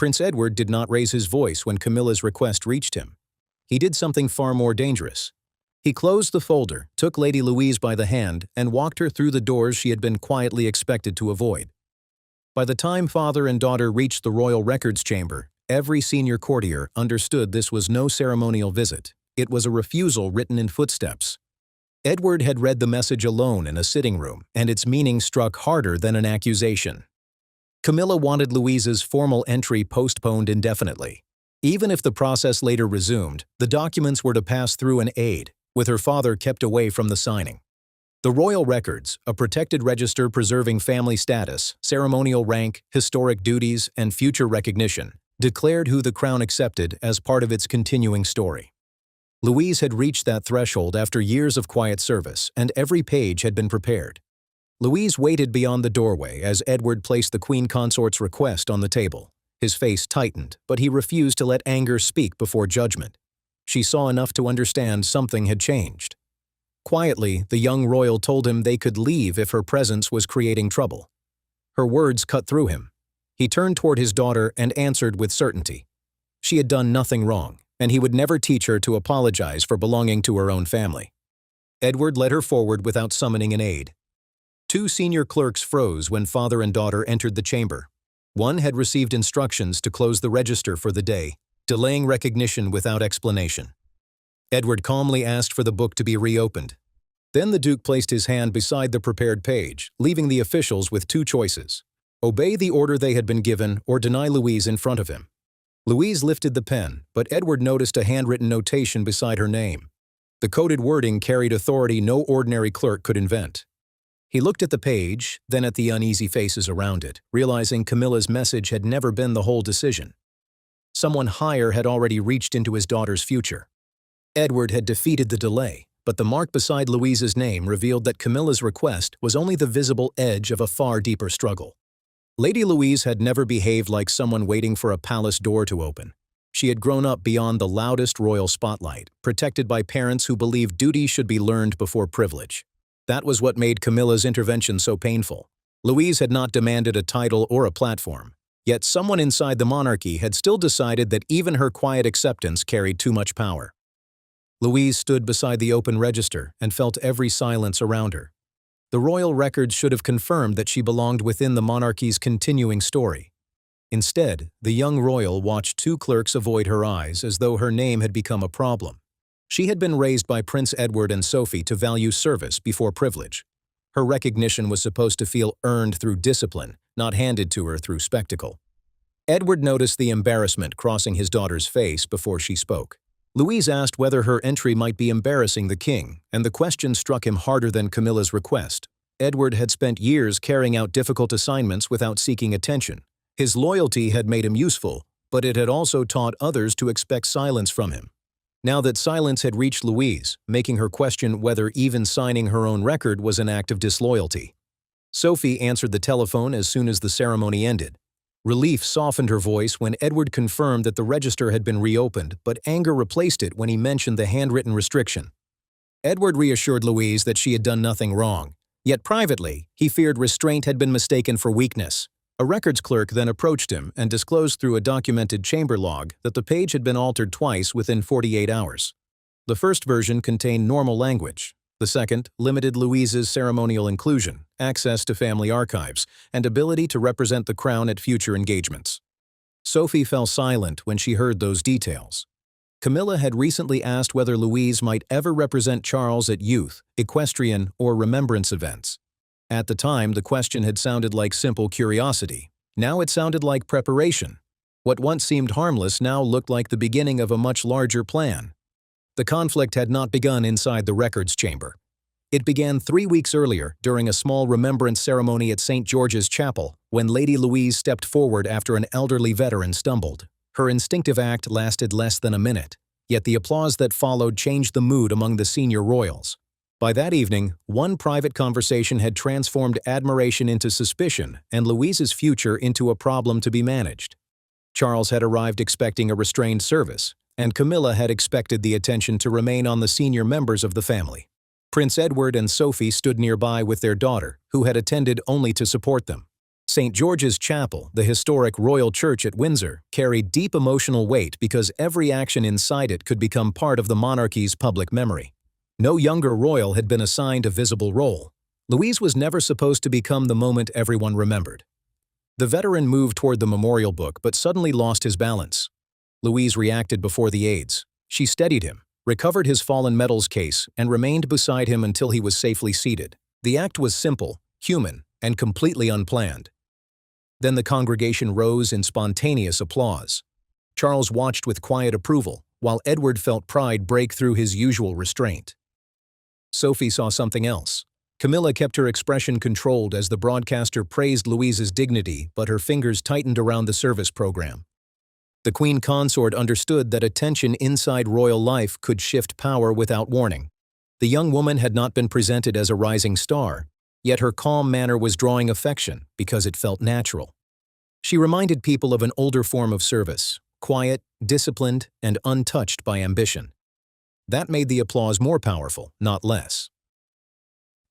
Prince Edward did not raise his voice when Camilla's request reached him. He did something far more dangerous. He closed the folder, took Lady Louise by the hand, and walked her through the doors she had been quietly expected to avoid. By the time father and daughter reached the royal records chamber, every senior courtier understood this was no ceremonial visit. It was a refusal written in footsteps. Edward had read the message alone in a sitting room, and its meaning struck harder than an accusation. Camilla wanted Louise's formal entry postponed indefinitely. Even if the process later resumed, the documents were to pass through an aide, with her father kept away from the signing. The royal records, a protected register preserving family status, ceremonial rank, historic duties, and future recognition, declared who the crown accepted as part of its continuing story. Louise had reached that threshold after years of quiet service, and every page had been prepared. Louise waited beyond the doorway as Edward placed the Queen Consort's request on the table. His face tightened, but he refused to let anger speak before judgment. She saw enough to understand something had changed. Quietly, the young royal told him they could leave if her presence was creating trouble. Her words cut through him. He turned toward his daughter and answered with certainty. She had done nothing wrong, and he would never teach her to apologize for belonging to her own family. Edward led her forward without summoning an aide. Two senior clerks froze when father and daughter entered the chamber. One had received instructions to close the register for the day, delaying recognition without explanation. Edward calmly asked for the book to be reopened. Then the Duke placed his hand beside the prepared page, leaving the officials with two choices: obey the order they had been given or deny Louise in front of him. Louise lifted the pen, but Edward noticed a handwritten notation beside her name. The coded wording carried authority no ordinary clerk could invent. He looked at the page, then at the uneasy faces around it, realizing Camilla's message had never been the whole decision. Someone higher had already reached into his daughter's future. Edward had defeated the delay, but the mark beside Louise's name revealed that Camilla's request was only the visible edge of a far deeper struggle. Lady Louise had never behaved like someone waiting for a palace door to open. She had grown up beyond the loudest royal spotlight, protected by parents who believed duty should be learned before privilege. That was what made Camilla's intervention so painful. Louise had not demanded a title or a platform, yet someone inside the monarchy had still decided that even her quiet acceptance carried too much power. Louise stood beside the open register and felt every silence around her. The royal records should have confirmed that she belonged within the monarchy's continuing story. Instead, the young royal watched two clerks avoid her eyes as though her name had become a problem. She had been raised by Prince Edward and Sophie to value service before privilege. Her recognition was supposed to feel earned through discipline, not handed to her through spectacle. Edward noticed the embarrassment crossing his daughter's face before she spoke. Louise asked whether her entry might be embarrassing the king, and the question struck him harder than Camilla's request. Edward had spent years carrying out difficult assignments without seeking attention. His loyalty had made him useful, but it had also taught others to expect silence from him. Now that silence had reached Louise, making her question whether even signing her own record was an act of disloyalty. Sophie answered the telephone as soon as the ceremony ended. Relief softened her voice when Edward confirmed that the register had been reopened, but anger replaced it when he mentioned the handwritten restriction. Edward reassured Louise that she had done nothing wrong, yet privately, he feared restraint had been mistaken for weakness. A records clerk then approached him and disclosed through a documented chamber log that the page had been altered twice within 48 hours. The first version contained normal language. The second limited Louise's ceremonial inclusion, access to family archives, and ability to represent the crown at future engagements. Sophie fell silent when she heard those details. Camilla had recently asked whether Louise might ever represent Charles at youth, equestrian, or remembrance events. At the time, the question had sounded like simple curiosity. Now it sounded like preparation. What once seemed harmless now looked like the beginning of a much larger plan. The conflict had not begun inside the records chamber. It began 3 weeks earlier during a small remembrance ceremony at St. George's Chapel when Lady Louise stepped forward after an elderly veteran stumbled. Her instinctive act lasted less than a minute, yet the applause that followed changed the mood among the senior royals. By that evening, one private conversation had transformed admiration into suspicion and Louise's future into a problem to be managed. Charles had arrived expecting a restrained service, and Camilla had expected the attention to remain on the senior members of the family. Prince Edward and Sophie stood nearby with their daughter, who had attended only to support them. St. George's Chapel, the historic royal church at Windsor, carried deep emotional weight because every action inside it could become part of the monarchy's public memory. No younger royal had been assigned a visible role. Louise was never supposed to become the moment everyone remembered. The veteran moved toward the memorial book but suddenly lost his balance. Louise reacted before the aides. She steadied him, recovered his fallen medals case, and remained beside him until he was safely seated. The act was simple, human, and completely unplanned. Then the congregation rose in spontaneous applause. Charles watched with quiet approval, while Edward felt pride break through his usual restraint. Sophie saw something else. Camilla kept her expression controlled as the broadcaster praised Louise's dignity, but her fingers tightened around the service program. The Queen Consort understood that attention inside royal life could shift power without warning. The young woman had not been presented as a rising star, yet her calm manner was drawing affection because it felt natural. She reminded people of an older form of service, quiet, disciplined, and untouched by ambition. That made the applause more powerful, not less.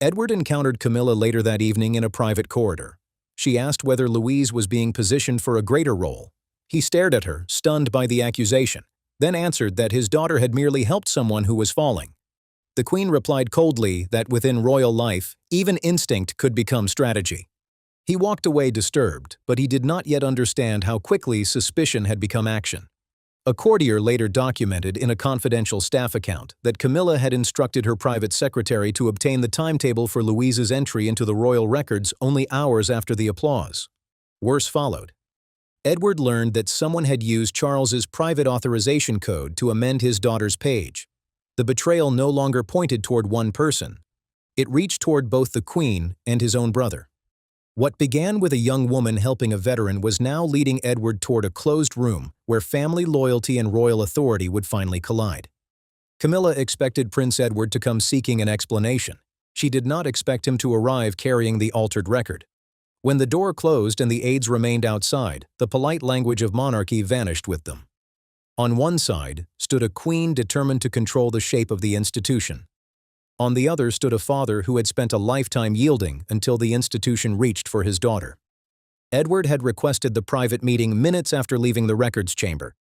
Edward encountered Camilla later that evening in a private corridor. She asked whether Louise was being positioned for a greater role. He stared at her, stunned by the accusation, then answered that his daughter had merely helped someone who was falling. The Queen replied coldly that within royal life, even instinct could become strategy. He walked away disturbed, but he did not yet understand how quickly suspicion had become action. A courtier later documented in a confidential staff account that Camilla had instructed her private secretary to obtain the timetable for Louise's entry into the royal records only hours after the applause. Worse followed. Edward learned that someone had used Charles's private authorization code to amend his daughter's page. The betrayal no longer pointed toward one person. It reached toward both the Queen and his own brother. What began with a young woman helping a veteran was now leading Edward toward a closed room where family loyalty and royal authority would finally collide. Camilla expected Prince Edward to come seeking an explanation. She did not expect him to arrive carrying the altered record. When the door closed and the aides remained outside, the polite language of monarchy vanished with them. On one side stood a queen determined to control the shape of the institution. On the other stood a father who had spent a lifetime yielding until the institution reached for his daughter. Edward had requested the private meeting minutes after leaving the records chamber.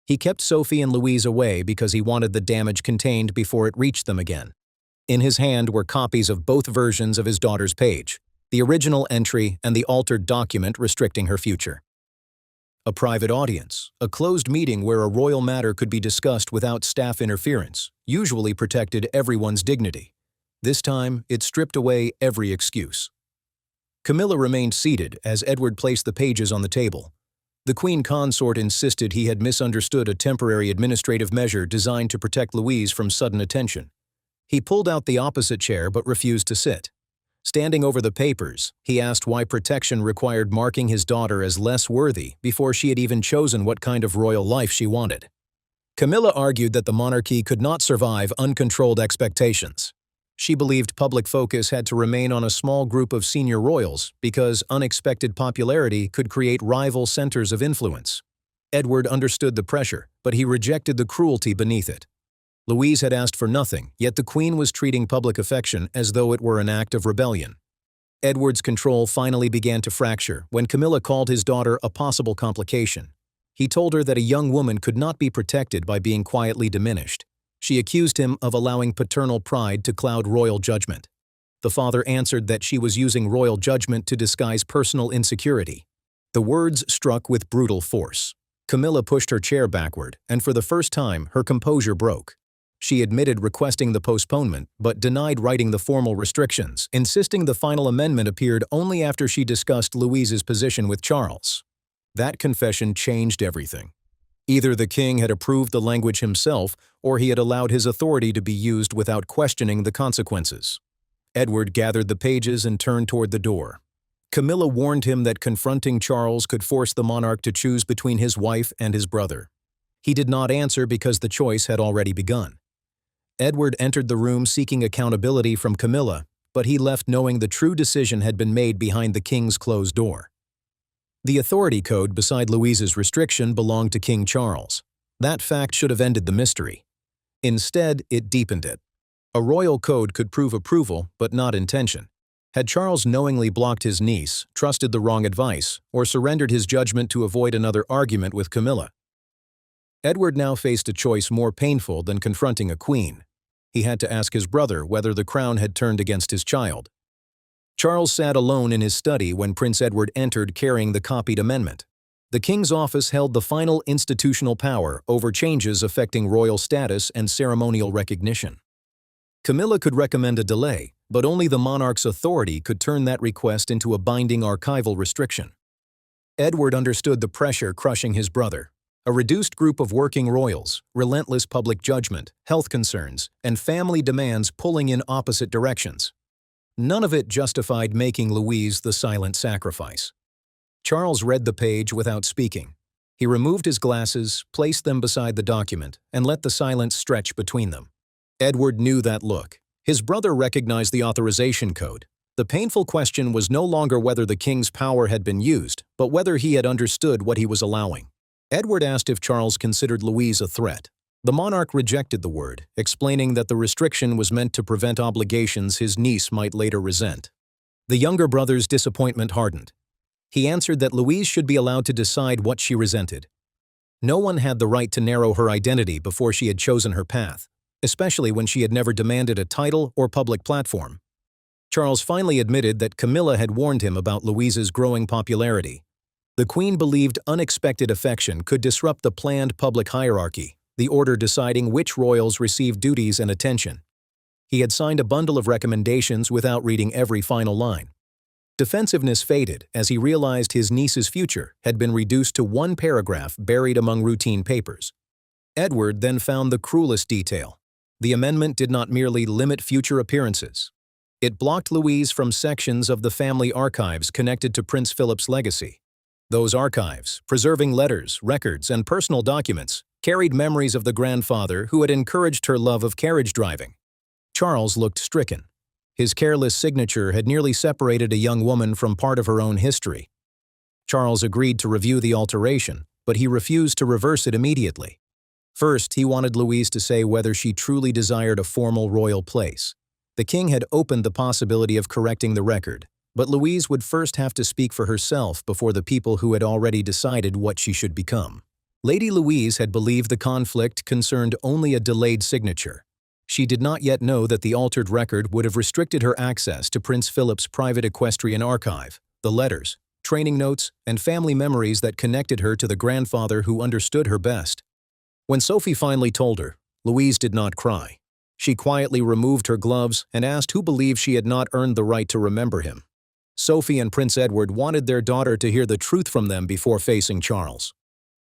He kept Sophie and Louise away because he wanted the damage contained before it reached them again. In his hand were copies of both versions of his daughter's page, the original entry and the altered document restricting her future. A private audience, a closed meeting where a royal matter could be discussed without staff interference, usually protected everyone's dignity. This time, it stripped away every excuse. Camilla remained seated as Edward placed the pages on the table. The Queen Consort insisted he had misunderstood a temporary administrative measure designed to protect Louise from sudden attention. He pulled out the opposite chair but refused to sit. Standing over the papers, he asked why protection required marking his daughter as less worthy before she had even chosen what kind of royal life she wanted. Camilla argued that the monarchy could not survive uncontrolled expectations. She believed public focus had to remain on a small group of senior royals because unexpected popularity could create rival centers of influence. Edward understood the pressure, but he rejected the cruelty beneath it. Louise had asked for nothing, yet the Queen was treating public affection as though it were an act of rebellion. Edward's control finally began to fracture when Camilla called his daughter a possible complication. He told her that a young woman could not be protected by being quietly diminished. She accused him of allowing paternal pride to cloud royal judgment. The father answered that she was using royal judgment to disguise personal insecurity. The words struck with brutal force. Camilla pushed her chair backward, and for the first time, her composure broke. She admitted requesting the postponement, but denied writing the formal restrictions, insisting the final amendment appeared only after she discussed Louise's position with Charles. That confession changed everything. Either the king had approved the language himself, or he had allowed his authority to be used without questioning the consequences. Edward gathered the pages and turned toward the door. Camilla warned him that confronting Charles could force the monarch to choose between his wife and his brother. He did not answer because the choice had already begun. Edward entered the room seeking accountability from Camilla, but he left knowing the true decision had been made behind the king's closed door. The authority code beside Louise's restriction belonged to King Charles. That fact should have ended the mystery. Instead, it deepened it. A royal code could prove approval, but not intention. Had Charles knowingly blocked his niece, trusted the wrong advice, or surrendered his judgment to avoid another argument with Camilla? Edward now faced a choice more painful than confronting a queen. He had to ask his brother whether the crown had turned against his child. Charles sat alone in his study when Prince Edward entered carrying the copied amendment. The king's office held the final institutional power over changes affecting royal status and ceremonial recognition. Camilla could recommend a delay, but only the monarch's authority could turn that request into a binding archival restriction. Edward understood the pressure crushing his brother. A reduced group of working royals, relentless public judgment, health concerns, and family demands pulling in opposite directions. None of it justified making Louise the silent sacrifice. Charles read the page without speaking. He removed his glasses, placed them beside the document, and let the silence stretch between them. Edward knew that look. His brother recognized the authorization code. The painful question was no longer whether the king's power had been used, but whether he had understood what he was allowing. Edward asked if Charles considered Louise a threat. The monarch rejected the word, explaining that the restriction was meant to prevent obligations his niece might later resent. The younger brother's disappointment hardened. He answered that Louise should be allowed to decide what she resented. No one had the right to narrow her identity before she had chosen her path, especially when she had never demanded a title or public platform. Charles finally admitted that Camilla had warned him about Louise's growing popularity. The Queen believed unexpected affection could disrupt the planned public hierarchy, the order deciding which royals received duties and attention. He had signed a bundle of recommendations without reading every final line. Defensiveness faded as he realized his niece's future had been reduced to one paragraph buried among routine papers. Edward then found the cruelest detail. The amendment did not merely limit future appearances. It blocked Louise from sections of the family archives connected to Prince Philip's legacy. Those archives, preserving letters, records, and personal documents, carried memories of the grandfather who had encouraged her love of carriage driving. Charles looked stricken. His careless signature had nearly separated a young woman from part of her own history. Charles agreed to review the alteration, but he refused to reverse it immediately. First, he wanted Louise to say whether she truly desired a formal royal place. The king had opened the possibility of correcting the record, but Louise would first have to speak for herself before the people who had already decided what she should become. Lady Louise had believed the conflict concerned only a delayed signature. She did not yet know that the altered record would have restricted her access to Prince Philip's private equestrian archive, the letters, training notes, and family memories that connected her to the grandfather who understood her best. When Sophie finally told her, Louise did not cry. She quietly removed her gloves and asked who believed she had not earned the right to remember him. Sophie and Prince Edward wanted their daughter to hear the truth from them before facing Charles.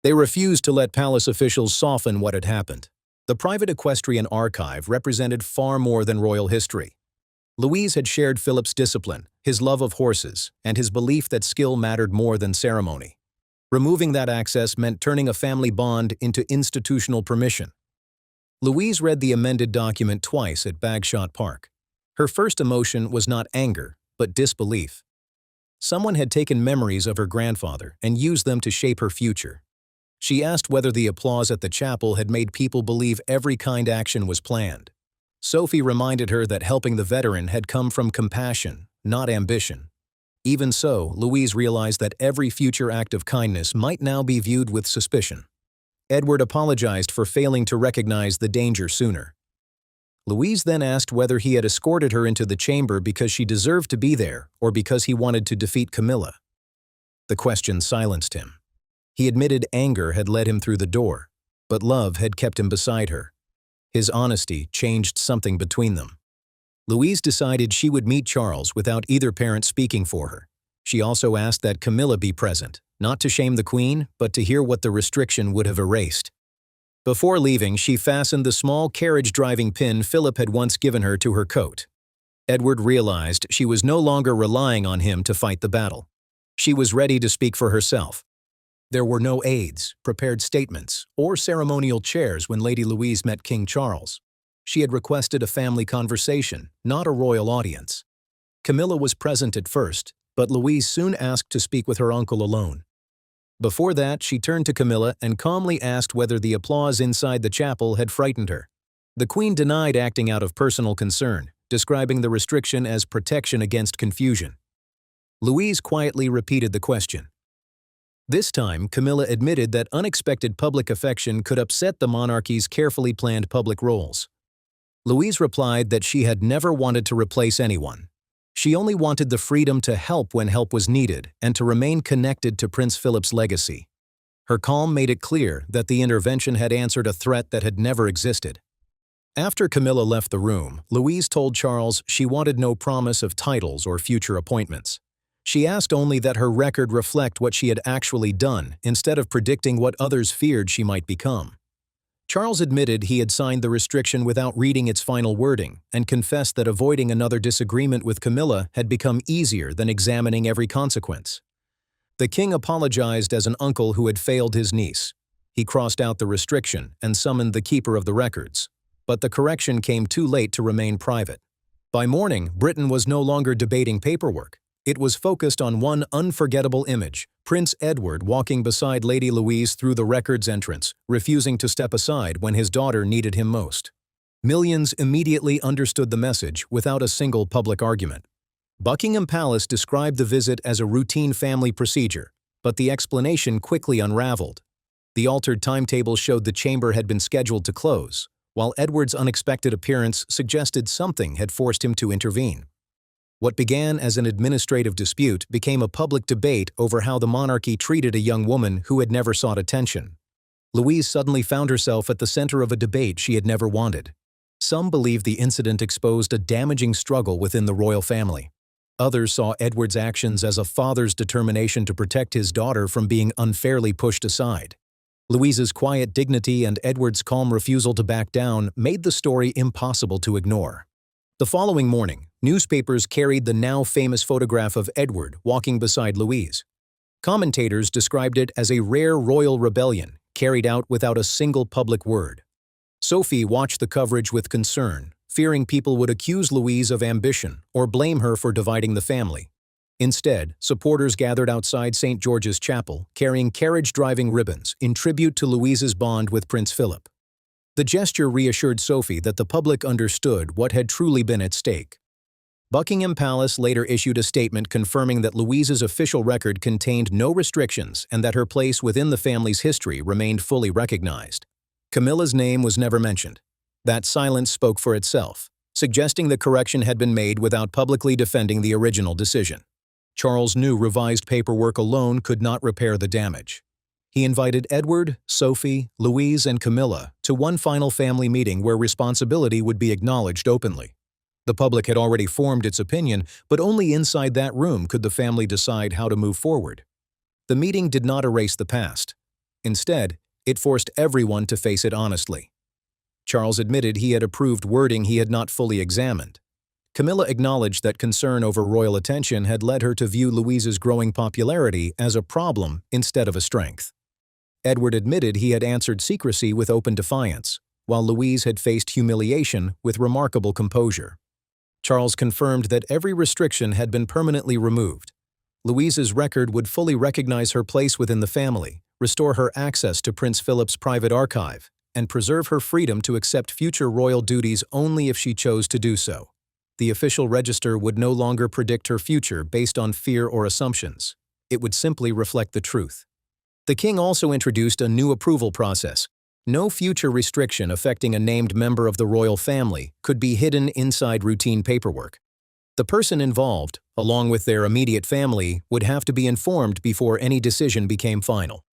They refused to let palace officials soften what had happened. The private equestrian archive represented far more than royal history. Louise had shared Philip's discipline, his love of horses, and his belief that skill mattered more than ceremony. Removing that access meant turning a family bond into institutional permission. Louise read the amended document twice at Bagshot Park. Her first emotion was not anger, but disbelief. Someone had taken memories of her grandfather and used them to shape her future. She asked whether the applause at the chapel had made people believe every kind action was planned. Sophie reminded her that helping the veteran had come from compassion, not ambition. Even so, Louise realized that every future act of kindness might now be viewed with suspicion. Edward apologized for failing to recognize the danger sooner. Louise then asked whether he had escorted her into the chamber because she deserved to be there or because he wanted to defeat Camilla. The question silenced him. He admitted anger had led him through the door, but love had kept him beside her. His honesty changed something between them. Louise decided she would meet Charles without either parent speaking for her. She also asked that Camilla be present, not to shame the Queen, but to hear what the restriction would have erased. Before leaving, she fastened the small carriage-driving pin Philip had once given her to her coat. Edward realized she was no longer relying on him to fight the battle. She was ready to speak for herself. There were no aides, prepared statements, or ceremonial chairs when Lady Louise met King Charles. She had requested a family conversation, not a royal audience. Camilla was present at first, but Louise soon asked to speak with her uncle alone. Before that, she turned to Camilla and calmly asked whether the applause inside the chapel had frightened her. The Queen denied acting out of personal concern, describing the restriction as protection against confusion. Louise quietly repeated the question. This time, Camilla admitted that unexpected public affection could upset the monarchy's carefully planned public roles. Louise replied that she had never wanted to replace anyone. She only wanted the freedom to help when help was needed and to remain connected to Prince Philip's legacy. Her calm made it clear that the intervention had answered a threat that had never existed. After Camilla left the room, Louise told Charles she wanted no promise of titles or future appointments. She asked only that her record reflect what she had actually done, instead of predicting what others feared she might become. Charles admitted he had signed the restriction without reading its final wording and confessed that avoiding another disagreement with Camilla had become easier than examining every consequence. The king apologized as an uncle who had failed his niece. He crossed out the restriction and summoned the keeper of the records. But the correction came too late to remain private. By morning, Britain was no longer debating paperwork. It was focused on one unforgettable image, Prince Edward walking beside Lady Louise through the records entrance, refusing to step aside when his daughter needed him most. Millions immediately understood the message without a single public argument. Buckingham Palace described the visit as a routine family procedure, but the explanation quickly unraveled. The altered timetable showed the chamber had been scheduled to close, while Edward's unexpected appearance suggested something had forced him to intervene. What began as an administrative dispute became a public debate over how the monarchy treated a young woman who had never sought attention. Louise suddenly found herself at the center of a debate she had never wanted. Some believed the incident exposed a damaging struggle within the royal family. Others saw Edward's actions as a father's determination to protect his daughter from being unfairly pushed aside. Louise's quiet dignity and Edward's calm refusal to back down made the story impossible to ignore. The following morning, newspapers carried the now famous photograph of Edward walking beside Louise. Commentators described it as a rare royal rebellion carried out without a single public word. Sophie watched the coverage with concern, fearing people would accuse Louise of ambition or blame her for dividing the family. Instead, supporters gathered outside St. George's Chapel, carrying carriage-driving ribbons in tribute to Louise's bond with Prince Philip. The gesture reassured Sophie that the public understood what had truly been at stake. Buckingham Palace later issued a statement confirming that Louise's official record contained no restrictions and that her place within the family's history remained fully recognized. Camilla's name was never mentioned. That silence spoke for itself, suggesting the correction had been made without publicly defending the original decision. Charles knew revised paperwork alone could not repair the damage. He invited Edward, Sophie, Louise, and Camilla to one final family meeting where responsibility would be acknowledged openly. The public had already formed its opinion, but only inside that room could the family decide how to move forward. The meeting did not erase the past. Instead, it forced everyone to face it honestly. Charles admitted he had approved wording he had not fully examined. Camilla acknowledged that concern over royal attention had led her to view Louise's growing popularity as a problem instead of a strength. Edward admitted he had answered secrecy with open defiance, while Louise had faced humiliation with remarkable composure. Charles confirmed that every restriction had been permanently removed. Louise's record would fully recognize her place within the family, restore her access to Prince Philip's private archive, and preserve her freedom to accept future royal duties only if she chose to do so. The official register would no longer predict her future based on fear or assumptions. It would simply reflect the truth. The king also introduced a new approval process. No future restriction affecting a named member of the royal family could be hidden inside routine paperwork. The person involved, along with their immediate family, would have to be informed before any decision became final.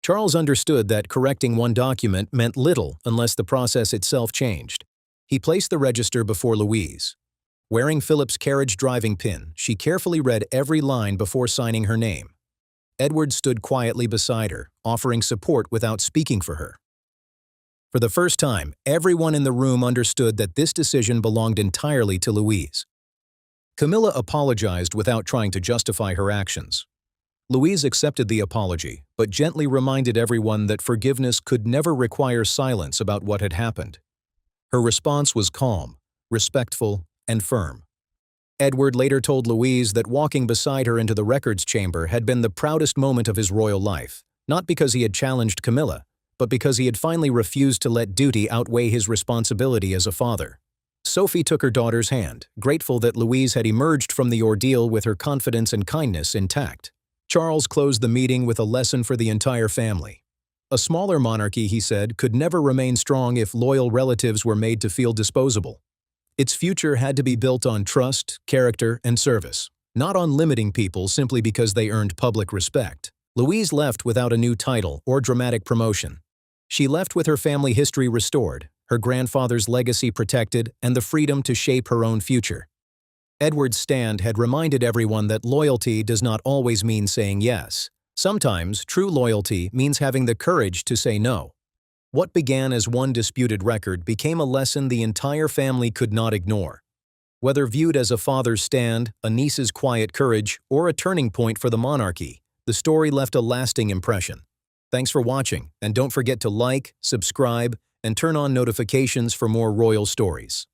Charles understood that correcting one document meant little unless the process itself changed. He placed the register before Louise. Wearing Philip's carriage-driving pin, she carefully read every line before signing her name. Edward stood quietly beside her, offering support without speaking for her. For the first time, everyone in the room understood that this decision belonged entirely to Louise. Camilla apologized without trying to justify her actions. Louise accepted the apology, but gently reminded everyone that forgiveness could never require silence about what had happened. Her response was calm, respectful, and firm. Edward later told Louise that walking beside her into the records chamber had been the proudest moment of his royal life, not because he had challenged Camilla, but because he had finally refused to let duty outweigh his responsibility as a father. Sophie took her daughter's hand, grateful that Louise had emerged from the ordeal with her confidence and kindness intact. Charles closed the meeting with a lesson for the entire family. A smaller monarchy, he said, could never remain strong if loyal relatives were made to feel disposable. Its future had to be built on trust, character, and service, not on limiting people simply because they earned public respect. Louise left without a new title or dramatic promotion. She left with her family history restored, her grandfather's legacy protected, and the freedom to shape her own future. Edward's stand had reminded everyone that loyalty does not always mean saying yes. Sometimes, true loyalty means having the courage to say no. What began as one disputed record became a lesson the entire family could not ignore. Whether viewed as a father's stand, a niece's quiet courage, or a turning point for the monarchy, the story left a lasting impression. Thanks for watching, and don't forget to like, subscribe, and turn on notifications for more royal stories.